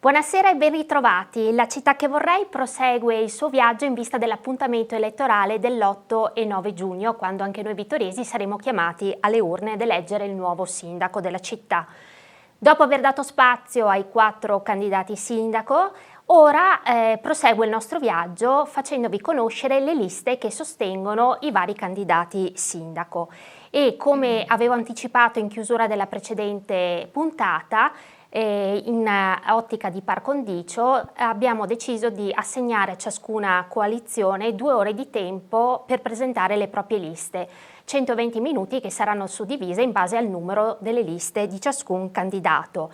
Buonasera e ben ritrovati. La città che vorrei prosegue il suo viaggio in vista dell'appuntamento elettorale dell'8 e 9 giugno, quando anche noi vittoriesi saremo chiamati alle urne ad eleggere il nuovo sindaco della città. Dopo aver dato spazio ai 4 candidati sindaco, ora prosegue il nostro viaggio facendovi conoscere le liste che sostengono i vari candidati sindaco. E come avevo anticipato in chiusura della precedente puntata, in ottica di par condicio abbiamo deciso di assegnare a ciascuna coalizione 2 ore di tempo per presentare le proprie liste, 120 minuti che saranno suddivise in base al numero delle liste di ciascun candidato.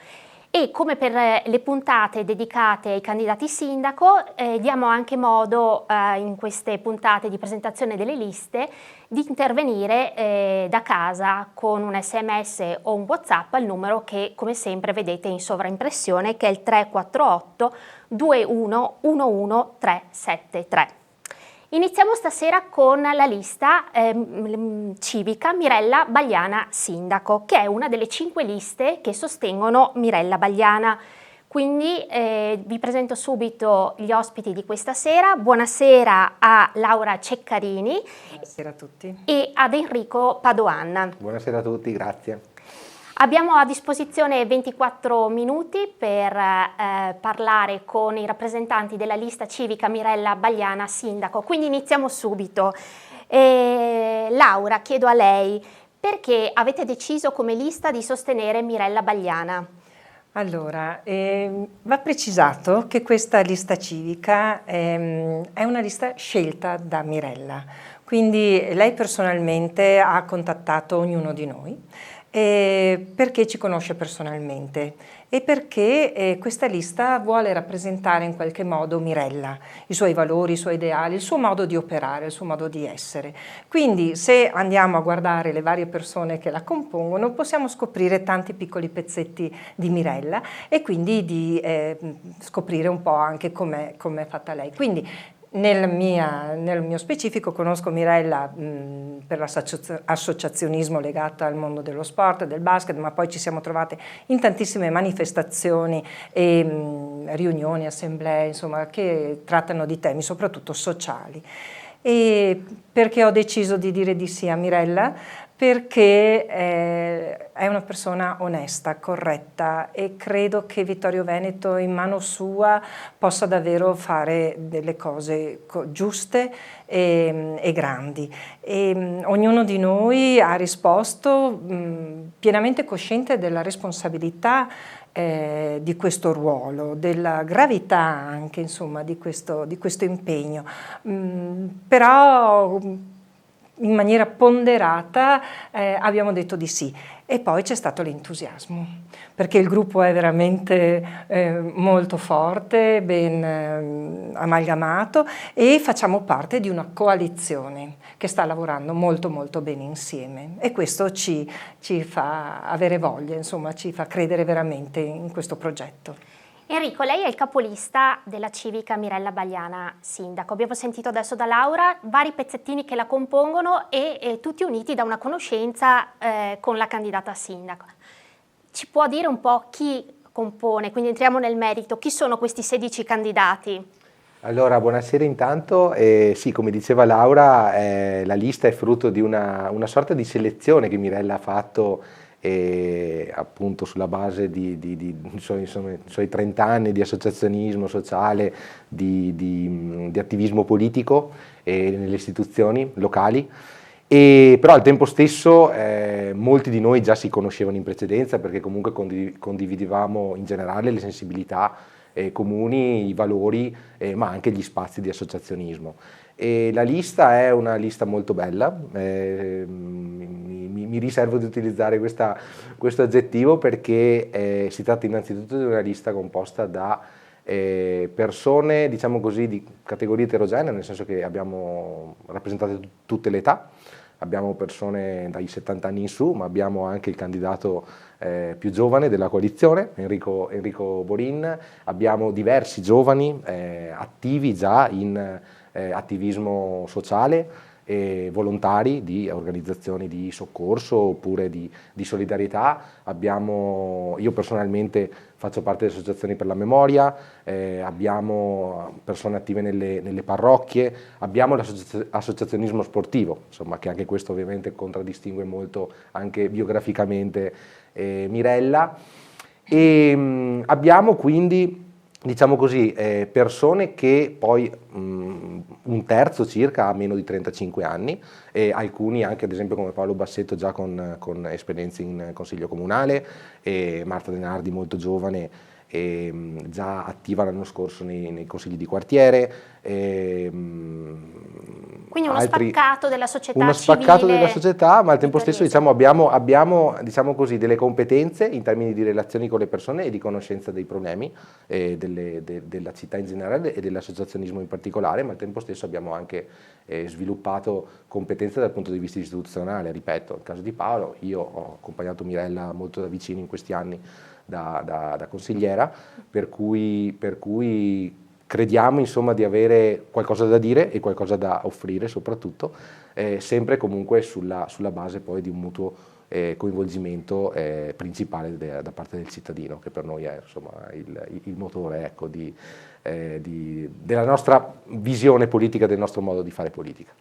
E come per le puntate dedicate ai candidati sindaco, diamo anche modo in queste puntate di presentazione delle liste di intervenire da casa con un SMS o un WhatsApp al numero che come sempre vedete in sovraimpressione, che è il 348 21 11 373. Iniziamo stasera con la lista civica Mirella Bagliana Sindaco, che è una delle 5 liste che sostengono Mirella Bagliana. Quindi vi presento subito gli ospiti di questa sera. Buonasera a Laura Ceccarini. Buonasera a tutti. E ad Enrico Padoan. Buonasera a tutti, grazie. Abbiamo a disposizione 24 minuti per parlare con i rappresentanti della lista civica Mirella Bagliana Sindaco, quindi iniziamo subito. Laura, chiedo a lei, perché avete deciso come lista di sostenere Mirella Bagliana? Allora, va precisato che questa lista civica è una lista scelta da Mirella, quindi lei personalmente ha contattato ognuno di noi. Perché ci conosce personalmente e perché questa lista vuole rappresentare in qualche modo Mirella, i suoi valori, i suoi ideali, il suo modo di operare, il suo modo di essere. Quindi se andiamo a guardare le varie persone che la compongono possiamo scoprire tanti piccoli pezzetti di Mirella e quindi di scoprire un po' anche com'è fatta lei. Quindi nel mio specifico conosco Mirella per l'associazionismo legata al mondo dello sport, del basket, ma poi ci siamo trovate in tantissime manifestazioni e riunioni, assemblee, insomma, che trattano di temi soprattutto sociali. E perché ho deciso di dire di sì a Mirella? Perché è una persona onesta, corretta e credo che Vittorio Veneto in mano sua possa davvero fare delle cose giuste e grandi. E, ognuno di noi ha risposto pienamente cosciente della responsabilità di questo ruolo, della gravità anche insomma di questo impegno. Però in maniera ponderata abbiamo detto di sì e poi c'è stato l'entusiasmo perché il gruppo è veramente molto forte, ben amalgamato e facciamo parte di una coalizione che sta lavorando molto molto bene insieme e questo ci fa avere voglia, insomma ci fa credere veramente in questo progetto. Enrico, lei è il capolista della civica Mirella Bagliana Sindaco. Abbiamo sentito adesso da Laura vari pezzettini che la compongono e tutti uniti da una conoscenza con la candidata sindaco. Ci può dire un po' chi compone, quindi entriamo nel merito, chi sono questi 16 candidati? Allora, buonasera intanto. Sì, come diceva Laura, la lista è frutto di una sorta di selezione che Mirella ha fatto appunto sulla base dei suoi 30 anni di associazionismo sociale, di attivismo politico nelle istituzioni locali. Però al tempo stesso molti di noi già si conoscevano in precedenza perché comunque condividevamo in generale le sensibilità comuni, i valori, ma anche gli spazi di associazionismo. E la lista è una lista molto bella, mi riservo di utilizzare questo aggettivo perché si tratta innanzitutto di una lista composta da persone, diciamo così, di categorie eterogenee, nel senso che abbiamo rappresentate tutte le età, abbiamo persone dai 70 anni in su, ma abbiamo anche il candidato più giovane della coalizione, Enrico Borin, abbiamo diversi giovani attivi già in attivismo sociale, volontari di organizzazioni di soccorso oppure di solidarietà. Io personalmente faccio parte delle associazioni per la memoria, abbiamo persone attive nelle parrocchie, abbiamo l'associazionismo sportivo, insomma, che anche questo ovviamente contraddistingue molto anche biograficamente Mirella, e abbiamo quindi, diciamo così, persone che poi un terzo circa ha meno di 35 anni, e alcuni anche ad esempio come Paolo Bassetto già con esperienze in consiglio comunale, e Marta De Nardi molto giovane, già attiva l'anno scorso nei consigli di quartiere. Quindi uno spaccato della società uno spaccato civile della società, ma al tempo stesso vittoriese. diciamo, abbiamo diciamo così, delle competenze in termini di relazioni con le persone e di conoscenza dei problemi della città in generale e dell'associazionismo in particolare, ma al tempo stesso abbiamo anche sviluppato competenze dal punto di vista istituzionale. Ripeto, nel caso di Paolo, io ho accompagnato Mirella molto da vicino in questi anni da consigliera, per cui crediamo insomma di avere qualcosa da dire e qualcosa da offrire soprattutto, sempre comunque sulla base poi di un mutuo coinvolgimento principale da parte del cittadino, che per noi è insomma il motore, ecco, della nostra visione politica, del nostro modo di fare politica.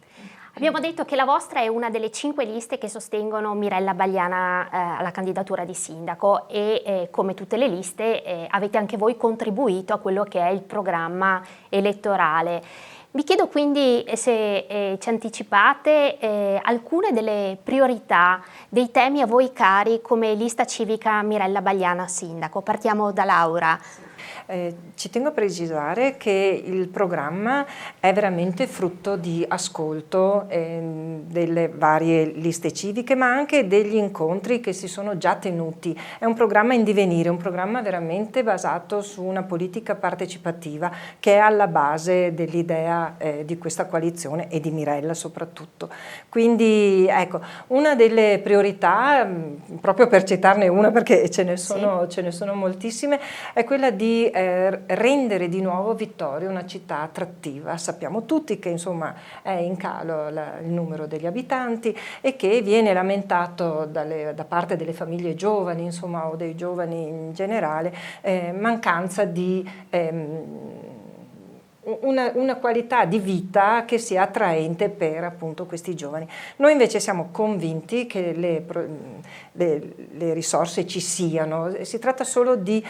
Abbiamo detto che la vostra è una delle 5 liste che sostengono Mirella Bagliana alla candidatura di sindaco e come tutte le liste avete anche voi contribuito a quello che è il programma elettorale. Vi chiedo quindi se ci anticipate alcune delle priorità, dei temi a voi cari come lista civica Mirella Bagliana sindaco. Partiamo da Laura. Ci tengo a precisare che il programma è veramente frutto di ascolto delle varie liste civiche, ma anche degli incontri che si sono già tenuti. È un programma in divenire, un programma veramente basato su una politica partecipativa che è alla base dell'idea di questa coalizione e di Mirella soprattutto. Quindi ecco, una delle priorità, proprio per citarne una perché ce ne sono moltissime, è quella di rendere di nuovo Vittoria una città attrattiva. Sappiamo tutti che insomma è in calo il numero degli abitanti e che viene lamentato da parte delle famiglie giovani, insomma, o dei giovani in generale, mancanza di una qualità di vita che sia attraente per appunto questi giovani. Noi invece siamo convinti che le risorse ci siano, si tratta solo di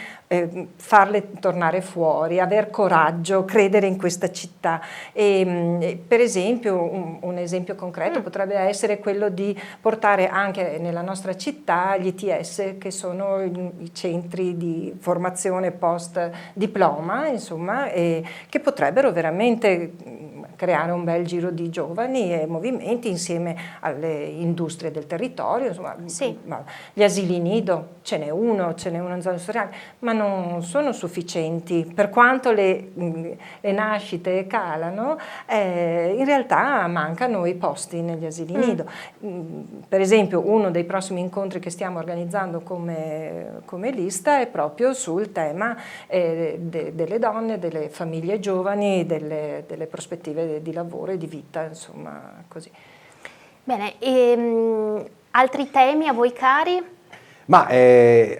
farle tornare fuori, aver coraggio, credere in questa città. Per esempio, un esempio concreto potrebbe essere quello di portare anche nella nostra città gli ITS, che sono i centri di formazione post diploma, insomma, che potrebbero veramente creare un bel giro di giovani e movimenti insieme alle industrie del territorio, insomma, sì. Gli asili nido, ce n'è uno in zona industriale, ma non sono sufficienti. Per quanto le nascite calano, in realtà mancano i posti negli asili nido. Per esempio, uno dei prossimi incontri che stiamo organizzando come lista è proprio sul tema delle donne, delle famiglie giovani, delle prospettive di lavoro e di vita, insomma, così. Bene, altri temi a voi cari? Ma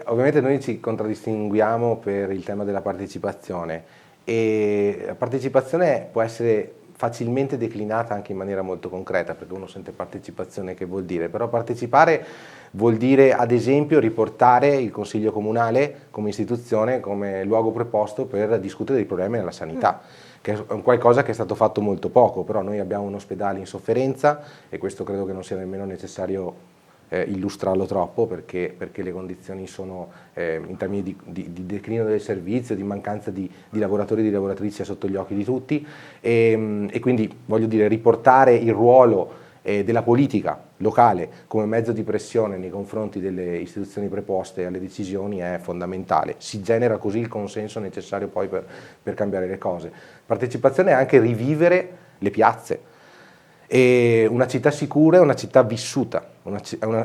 ovviamente noi ci contraddistinguiamo per il tema della partecipazione, e la partecipazione può essere facilmente declinata anche in maniera molto concreta, perché uno sente partecipazione che vuol dire, però partecipare vuol dire ad esempio riportare il Consiglio Comunale come istituzione, come luogo preposto per discutere dei problemi nella sanità, che è un qualcosa che è stato fatto molto poco. Però noi abbiamo un ospedale in sofferenza e questo credo che non sia nemmeno necessario illustrarlo troppo, perché le condizioni sono in termini di declino del servizio, di mancanza di lavoratori e di lavoratrici è sotto gli occhi di tutti, e quindi voglio dire, riportare il ruolo della politica locale come mezzo di pressione nei confronti delle istituzioni preposte alle decisioni è fondamentale. Si genera così il consenso necessario poi per cambiare le cose. Partecipazione è anche rivivere le piazze. E una città sicura è una città vissuta,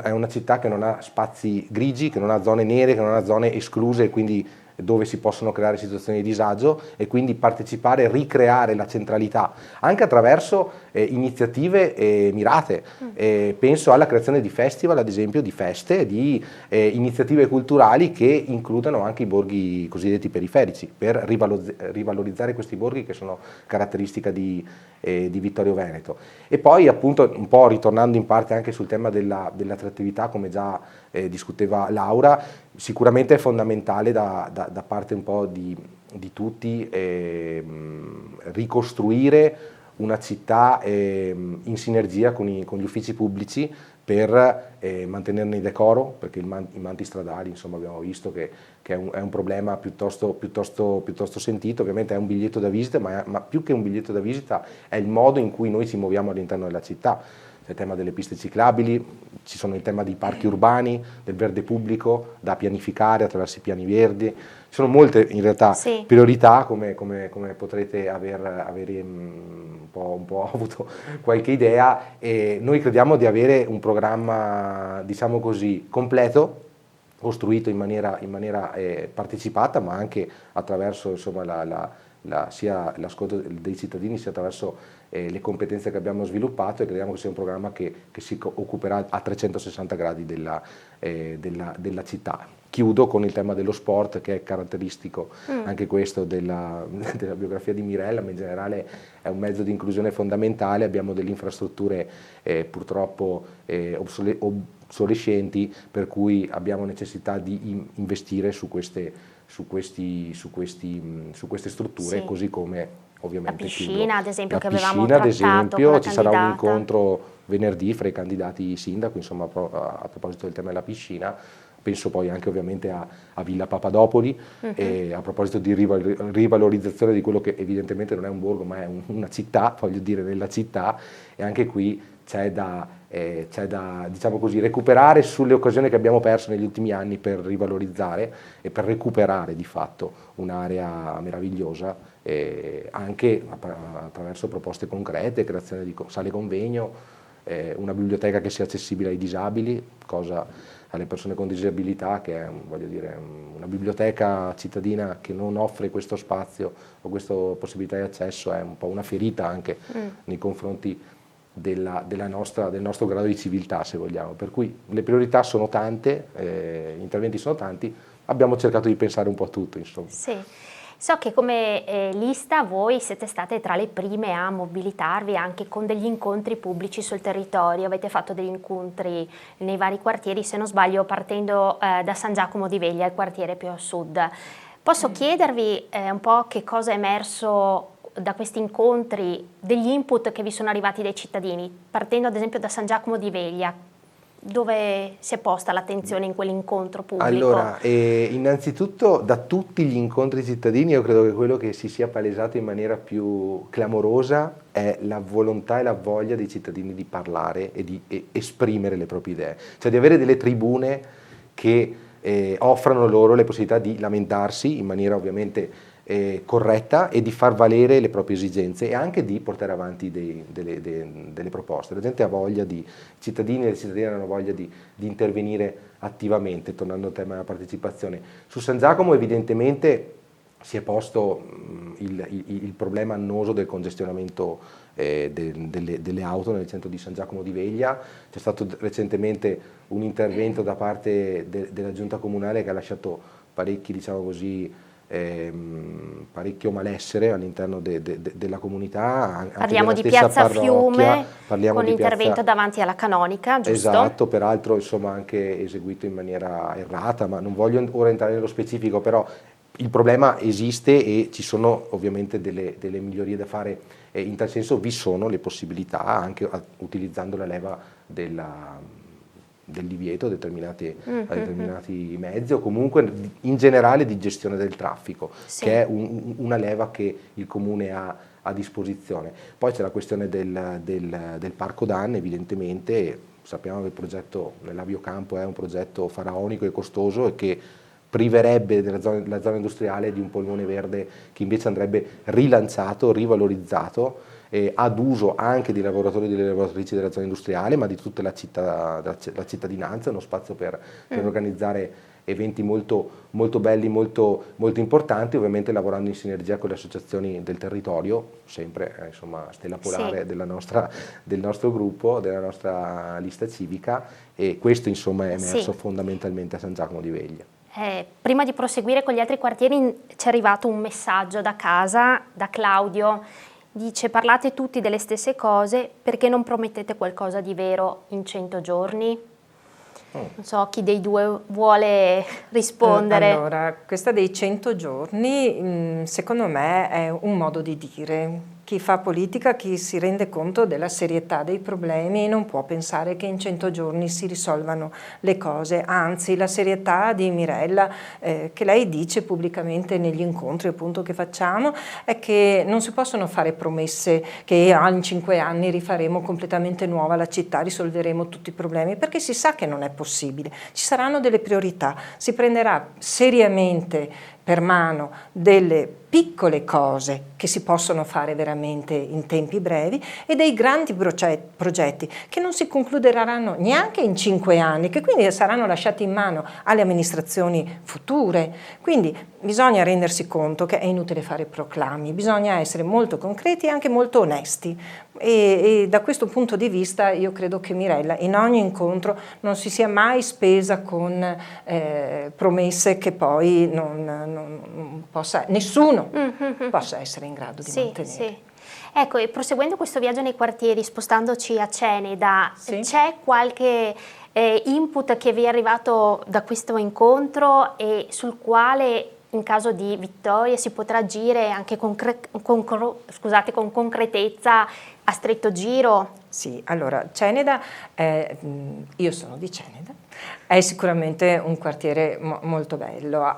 è una città che non ha spazi grigi, che non ha zone nere, che non ha zone escluse e quindi dove si possono creare situazioni di disagio e quindi partecipare, ricreare la centralità anche attraverso iniziative mirate. Penso alla creazione di festival, ad esempio, di feste, di iniziative culturali che includano anche i borghi cosiddetti periferici, per rivalorizzare questi borghi che sono caratteristica di Vittorio Veneto. E poi appunto un po' ritornando in parte anche sul tema dell'attrattività, come già discuteva Laura, sicuramente è fondamentale da parte un po' di tutti ricostruire una città in sinergia con gli uffici pubblici per mantenerne il decoro, perché i manti stradali, insomma, abbiamo visto che è un problema piuttosto sentito. Ovviamente è un biglietto da visita, ma più che un biglietto da visita è il modo in cui noi ci muoviamo all'interno della città. C'è il tema delle piste ciclabili, ci sono il tema dei parchi urbani, del verde pubblico da pianificare attraverso i piani verdi. Ci sono molte in realtà priorità, come potrete avere un po' avuto qualche idea, e noi crediamo di avere un programma, diciamo così, completo, costruito in maniera partecipata, ma anche attraverso, insomma, sia l'ascolto dei cittadini, sia attraverso le competenze che abbiamo sviluppato, e crediamo che sia un programma che si occuperà a 360 gradi della città. Chiudo con il tema dello sport, che è caratteristico anche questo della biografia di Mirella, ma in generale è un mezzo di inclusione fondamentale. Abbiamo delle infrastrutture purtroppo obsolescenti, per cui abbiamo necessità di investire su queste strutture, così come ovviamente la piscina, ad esempio, che avevamo trattato con la ci sarà un incontro venerdì fra i candidati sindaco, insomma, a proposito del tema della piscina. Penso poi anche ovviamente a Villa Papadopoli, e a proposito di rivalorizzazione di quello che evidentemente non è un borgo ma è una città, voglio dire, nella città, e anche qui c'è da diciamo così, recuperare sulle occasioni che abbiamo perso negli ultimi anni per rivalorizzare e per recuperare di fatto un'area meravigliosa, anche attraverso proposte concrete, creazione di sale convegno, una biblioteca che sia accessibile ai disabili, cosa alle persone con disabilità, che è, voglio dire, una biblioteca cittadina che non offre questo spazio o questa possibilità di accesso, è un po' una ferita anche nei confronti del nostro grado di civiltà, se vogliamo. Per cui le priorità sono tante, gli interventi sono tanti, abbiamo cercato di pensare un po' a tutto, insomma. Sì. So che come lista voi siete state tra le prime a mobilitarvi anche con degli incontri pubblici sul territorio, avete fatto degli incontri nei vari quartieri, se non sbaglio partendo da San Giacomo di Veglia, il quartiere più a sud. Posso chiedervi un po' che cosa è emerso da questi incontri, degli input che vi sono arrivati dai cittadini, partendo ad esempio da San Giacomo di Veglia? Dove si è posta l'attenzione in quell'incontro pubblico? Allora, innanzitutto da tutti gli incontri cittadini io credo che quello che si sia palesato in maniera più clamorosa è la volontà e la voglia dei cittadini di parlare e di esprimere le proprie idee, cioè di avere delle tribune che offrano loro le possibilità di lamentarsi in maniera ovviamente corretta e di far valere le proprie esigenze e anche di portare avanti delle proposte. La gente ha voglia i cittadini e le cittadine hanno voglia di intervenire attivamente, tornando al tema della partecipazione. Su San Giacomo evidentemente si è posto il problema annoso del congestionamento delle auto nel centro di San Giacomo di Veglia. C'è stato recentemente un intervento da parte della giunta comunale che ha lasciato parecchi, diciamo così, parecchio malessere all'interno della comunità. Parliamo di Piazza Fiume, con l'intervento davanti alla canonica, giusto? Esatto, peraltro insomma anche eseguito in maniera errata, ma non voglio ora entrare nello specifico, però il problema esiste e ci sono ovviamente delle migliorie da fare, e in tal senso vi sono le possibilità, anche utilizzando la leva del divieto a determinati mezzi, o comunque in generale di gestione del traffico, che è una leva che il Comune ha a disposizione. Poi c'è la questione del Parco Dan, evidentemente sappiamo che il progetto nell'Avio Campo è un progetto faraonico e costoso e che priverebbe la zona industriale di un polmone verde che invece andrebbe rilanciato, rivalorizzato, ad uso anche dei lavoratori e delle lavoratrici della zona industriale, ma di tutta la cittadinanza, uno spazio per organizzare eventi molto, molto belli, molto, molto importanti, ovviamente lavorando in sinergia con le associazioni del territorio, sempre insomma stella polare del nostro gruppo, della nostra lista civica, e questo insomma è emerso fondamentalmente a San Giacomo di Veglia. Prima di proseguire con gli altri quartieri ci è arrivato un messaggio da casa, da Claudio. Dice: parlate tutti delle stesse cose, perché non promettete qualcosa di vero in 100 giorni? Non so chi dei due vuole rispondere. Allora, questa dei 100 giorni secondo me è un modo di dire. Chi fa politica, chi si rende conto della serietà dei problemi, non può pensare che in 100 giorni si risolvano le cose, anzi la serietà di Mirella, che lei dice pubblicamente negli incontri appunto che facciamo, è che non si possono fare promesse che in 5 anni rifaremo completamente nuova la città, risolveremo tutti i problemi, perché si sa che non è possibile, ci saranno delle priorità, si prenderà seriamente per mano delle piccole cose che si possono fare veramente in tempi brevi e dei grandi progetti che non si concluderanno neanche in 5 anni, che quindi saranno lasciati in mano alle amministrazioni future. Quindi bisogna rendersi conto che è inutile fare proclami, bisogna essere molto concreti e anche molto onesti. E da questo punto di vista io credo che Mirella in ogni incontro non si sia mai spesa con promesse che poi nessuno possa essere in grado di mantenere. Sì. Ecco, e proseguendo questo viaggio nei quartieri, spostandoci a Ceneda, c'è qualche input che vi è arrivato da questo incontro e sul quale in caso di vittoria si potrà agire anche con concretezza a stretto giro? Sì, allora Ceneda, io sono di Ceneda, è sicuramente un quartiere molto bello,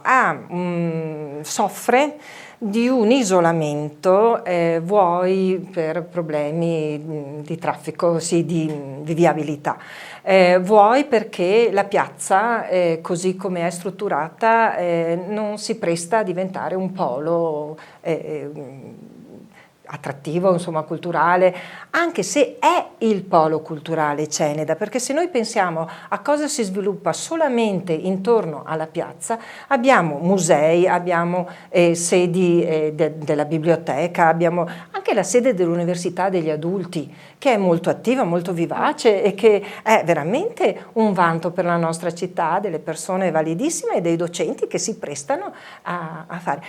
soffre di un isolamento, vuoi per problemi di traffico, di viabilità, vuoi perché la piazza, così come è strutturata, non si presta a diventare un polo attrattivo, insomma culturale, anche se è il polo culturale Ceneda, perché se noi pensiamo a cosa si sviluppa solamente intorno alla piazza, abbiamo musei, abbiamo sedi della biblioteca, abbiamo anche la sede dell'Università degli Adulti, che è molto attiva, molto vivace e che è veramente un vanto per la nostra città, delle persone validissime e dei docenti che si prestano a fare.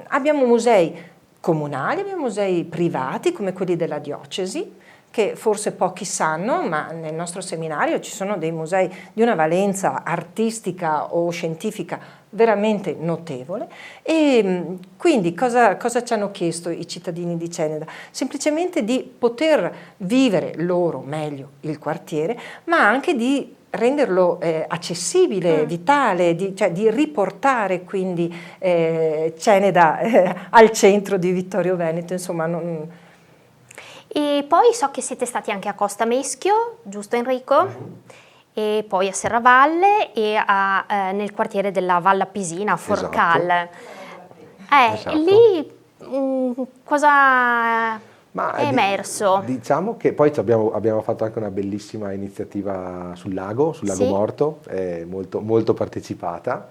Abbiamo musei comunali, abbiamo musei privati come quelli della diocesi, che forse pochi sanno, ma nel nostro seminario ci sono dei musei di una valenza artistica o scientifica veramente notevole. E quindi cosa ci hanno chiesto i cittadini di Ceneda? Semplicemente di poter vivere loro meglio il quartiere, ma anche di renderlo accessibile, vitale, di riportare quindi Ceneda al centro di Vittorio Veneto, insomma. E poi so che siete stati anche a Costa Meschio, giusto Enrico? E poi a Serravalle e nel quartiere della Valla Pisina, a Forcal. Esatto. Lì cosa è emerso? Diciamo che poi abbiamo fatto anche una bellissima iniziativa sul lago Morto, molto, molto partecipata,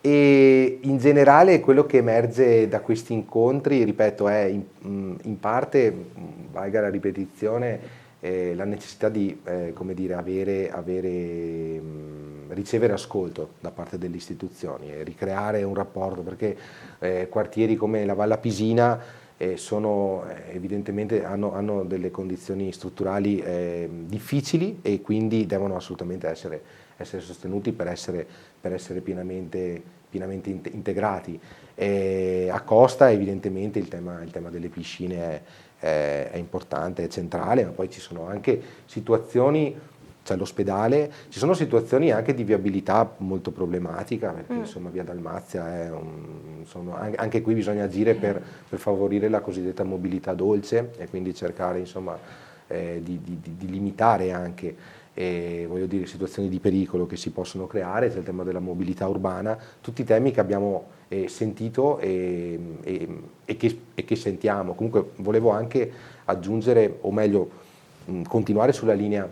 e in generale quello che emerge da questi incontri, ripeto, è in parte, valga la ripetizione, la necessità di ricevere ascolto da parte delle istituzioni e ricreare un rapporto, perché quartieri come la Valla Pisina evidentemente hanno delle condizioni strutturali difficili e quindi devono assolutamente essere sostenuti per essere pienamente integrati. A Costa evidentemente il tema delle piscine è importante, è centrale, ma poi ci sono anche situazioni, c'è l'ospedale, ci sono situazioni anche di viabilità molto problematica, perché insomma via Dalmazia anche qui bisogna agire per favorire la cosiddetta mobilità dolce e quindi cercare insomma di limitare anche situazioni di pericolo che si possono creare. C'è il tema della mobilità urbana, tutti temi che abbiamo sentito e che sentiamo. Comunque volevo anche aggiungere, o meglio continuare sulla linea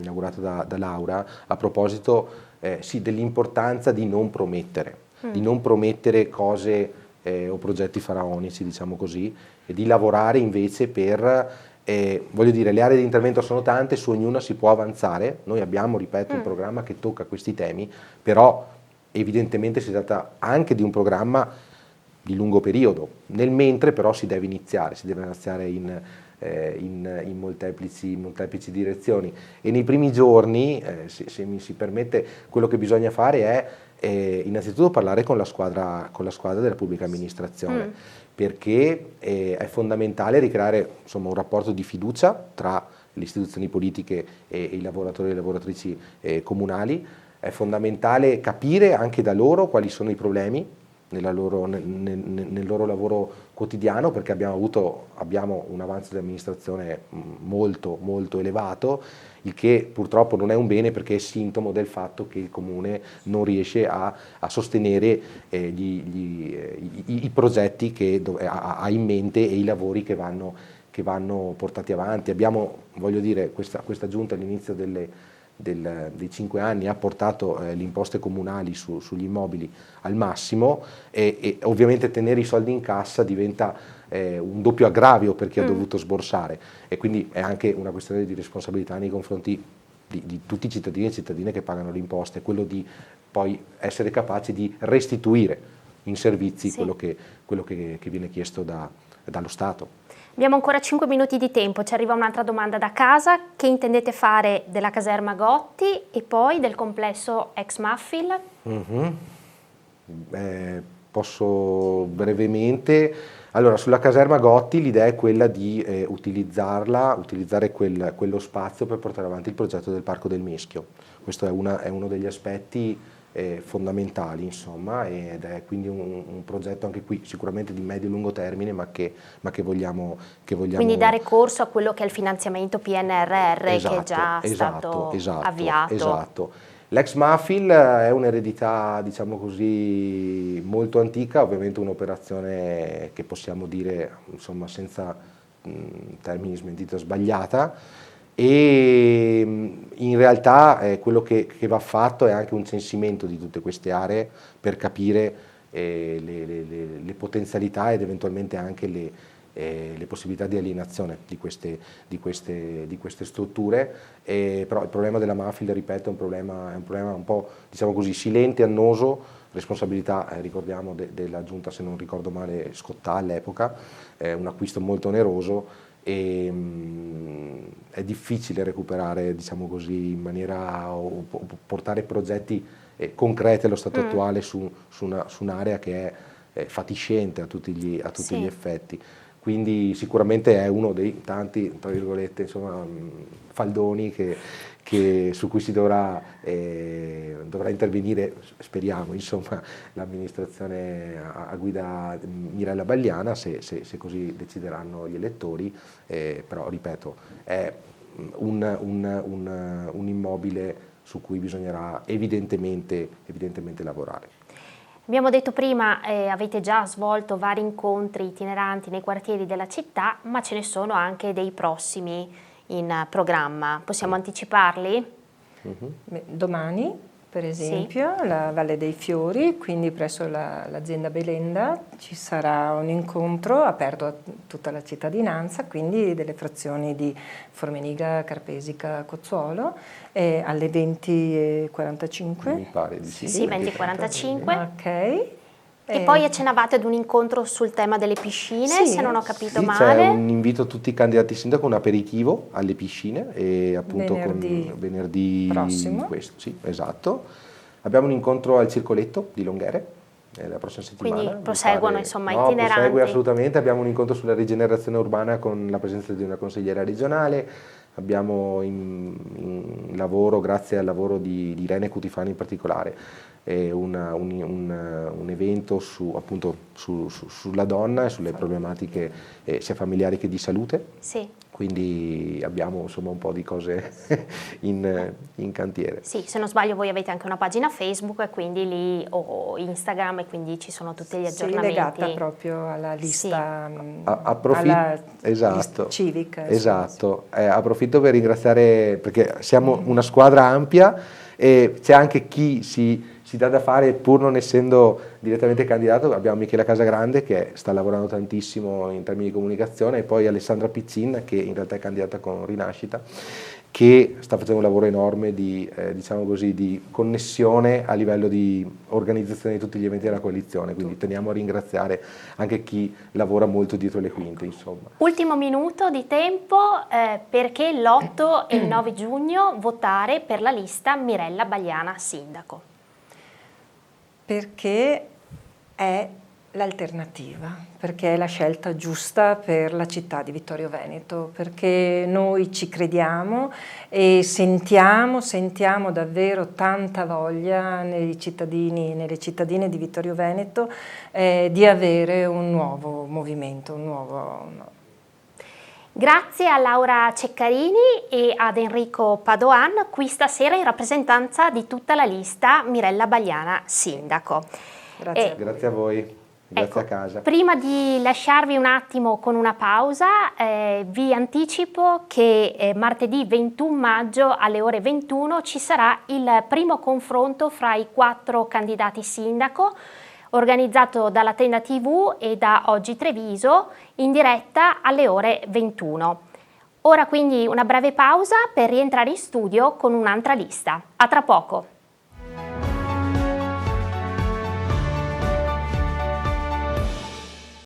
inaugurata da Laura, a proposito sì, dell'importanza di non promettere cose o progetti faraonici, diciamo così, e di lavorare invece per, voglio dire, le aree di intervento sono tante, su ognuna si può avanzare. Noi abbiamo, ripeto, un programma che tocca questi temi, però evidentemente si tratta anche di un programma di lungo periodo. Nel mentre però si deve iniziare in molteplici direzioni, e nei primi giorni, se mi si permette, quello che bisogna fare è innanzitutto parlare con la squadra della pubblica amministrazione, perché è fondamentale ricreare, insomma, un rapporto di fiducia tra le istituzioni politiche e i lavoratori e le lavoratrici comunali. È fondamentale capire anche da loro quali sono i problemi nel loro lavoro quotidiano, perché abbiamo un avanzo di amministrazione molto molto elevato, il che purtroppo non è un bene, perché è sintomo del fatto che il Comune non riesce a sostenere i progetti che ha in mente e i lavori che vanno portati avanti. Abbiamo, voglio dire, questa giunta all'inizio dei 5 anni ha portato le imposte comunali sugli immobili al massimo, e ovviamente tenere i soldi in cassa diventa un doppio aggravio per chi ha dovuto sborsare, e quindi è anche una questione di responsabilità nei confronti di tutti i cittadini e cittadine che pagano le imposte, quello di poi essere capaci di restituire in servizi quello che viene chiesto dallo Stato. Abbiamo ancora 5 minuti di tempo, ci arriva un'altra domanda da casa. Che intendete fare della caserma Gotti e poi del complesso ex Maffil? Posso brevemente. Allora, sulla caserma Gotti l'idea è quella di utilizzare quello spazio per portare avanti il progetto del Parco del Meschio. Questo è uno degli aspetti fondamentali, insomma, ed è quindi un progetto anche qui sicuramente di medio-lungo termine, ma che vogliamo. Quindi dare corso a quello che è il finanziamento PNRR, che è già stato avviato. Esatto. L'ex Mafil è un'eredità, diciamo così, molto antica, ovviamente un'operazione che possiamo dire, insomma, senza termini smentita, sbagliata. E in realtà quello che va fatto è anche un censimento di tutte queste aree per capire le potenzialità ed eventualmente anche le possibilità di alienazione di queste strutture. Però il problema della Mafil, ripeto, è un problema un po', diciamo così, silente, annoso, responsabilità, ricordiamo, della giunta, se non ricordo male, Scottà all'epoca, un acquisto molto oneroso. E è difficile recuperare, diciamo così, in maniera, o portare progetti concreti allo stato attuale su un'area che è fatiscente a tutti gli effetti. Quindi sicuramente è uno dei tanti, tra virgolette, insomma, faldoni su cui si dovrà intervenire, speriamo, insomma, l'amministrazione a guida Mirella Bagliana, se così decideranno gli elettori, però ripeto, è un immobile su cui bisognerà evidentemente lavorare. Abbiamo detto prima, avete già svolto vari incontri itineranti nei quartieri della città, ma ce ne sono anche dei prossimi in programma. Possiamo anticiparli? Domani, per esempio, la Valle dei Fiori, quindi presso l'azienda Belenda, ci sarà un incontro aperto a tutta la cittadinanza, quindi delle frazioni di Formeniga, Carpesica, Cozzuolo, alle 20:45. Mi pare di sì. Sì, 20:45. Ok. E poi accennavate ad un incontro sul tema delle piscine, se non ho capito male. C'è un invito a tutti i candidati sindaco, un aperitivo alle piscine, e appunto venerdì prossimo. Questo, sì, esatto. Abbiamo un incontro al Circoletto di Longhere la prossima settimana. Quindi proseguono, insomma, no, itineranti. Prosegue assolutamente. Abbiamo un incontro sulla rigenerazione urbana con la presenza di una consigliera regionale. Abbiamo in lavoro, grazie al lavoro di Irene Cutifani in particolare, un evento sulla donna e sulle problematiche sia familiari che di salute. Sì. Quindi abbiamo insomma un po' di cose in cantiere. Sì, se non sbaglio voi avete anche una pagina Facebook e quindi lì, o Instagram, e quindi ci sono tutti gli aggiornamenti. Sì, legata proprio alla lista, Esatto, lista civica. Esatto. Approfitto per ringraziare, perché siamo una squadra ampia e c'è anche chi si dà da fare pur non essendo direttamente candidato. Abbiamo Michela Casagrande che sta lavorando tantissimo in termini di comunicazione, e poi Alessandra Pizzin che in realtà è candidata con Rinascita, che sta facendo un lavoro enorme di, diciamo così, di connessione a livello di organizzazione di tutti gli eventi della coalizione, quindi teniamo a ringraziare anche chi lavora molto dietro le quinte, insomma. Ultimo minuto di tempo, perché l'8 e il 9 giugno votare per la lista Mirella Bagliana sindaco? Perché è l'alternativa, perché è la scelta giusta per la città di Vittorio Veneto, perché noi ci crediamo e sentiamo davvero tanta voglia nei cittadini e nelle cittadine di Vittorio Veneto di avere un nuovo movimento, un nuovo. Grazie a Laura Ceccarini e ad Enrico Padoan, qui stasera in rappresentanza di tutta la lista Mirella Bagliana sindaco. Grazie. Grazie a voi. Grazie, ecco, a casa. Prima di lasciarvi un attimo con una pausa, vi anticipo che martedì 21 maggio alle ore 21 ci sarà il primo confronto fra i 4 candidati sindaco, organizzato dalla Tenda TV e da Oggi Treviso, in diretta alle ore 21. Ora quindi una breve pausa per rientrare in studio con un'altra lista. A tra poco!